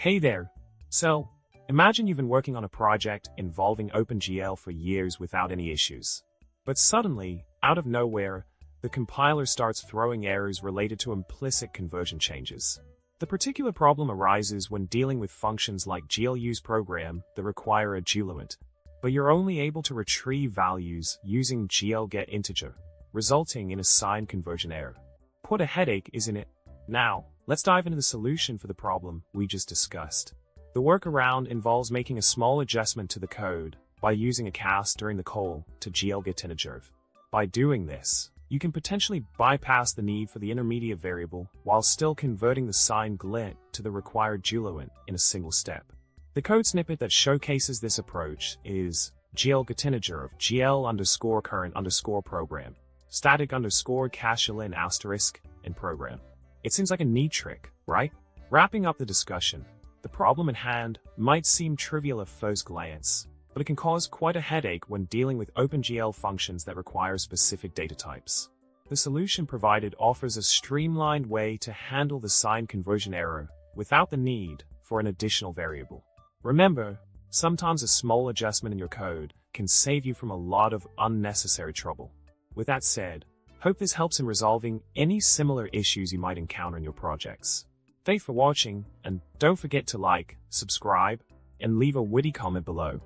Hey there. So, imagine you've been working on a project involving OpenGL for years without any issues. But suddenly, out of nowhere, the compiler starts throwing errors related to implicit conversion changes. The particular problem arises when dealing with functions like glUseProgram that require a glElement, but you're only able to retrieve values using glGetIntegerv, resulting in a sign conversion error. What a headache, isn't it? Now, let's dive into the solution for the problem we just discussed. The workaround involves making a small adjustment to the code by using a cast during the call to glGetIntegerv. By doing this, you can potentially bypass the need for the intermediate variable while still converting the signed glit to the required glElement in a single step. The code snippet that showcases this approach is glGetIntegerv gl_current_program static_cashlin* in program. It seems like a neat trick, right? Wrapping up the discussion, the problem at hand might seem trivial at first glance, but it can cause quite a headache when dealing with OpenGL functions that require specific data types. The solution provided offers a streamlined way to handle the sign conversion error without the need for an additional variable. Remember, sometimes a small adjustment in your code can save you from a lot of unnecessary trouble. With that said, hope this helps in resolving any similar issues you might encounter in your projects. Thanks for watching, and don't forget to like, subscribe, and leave a witty comment below.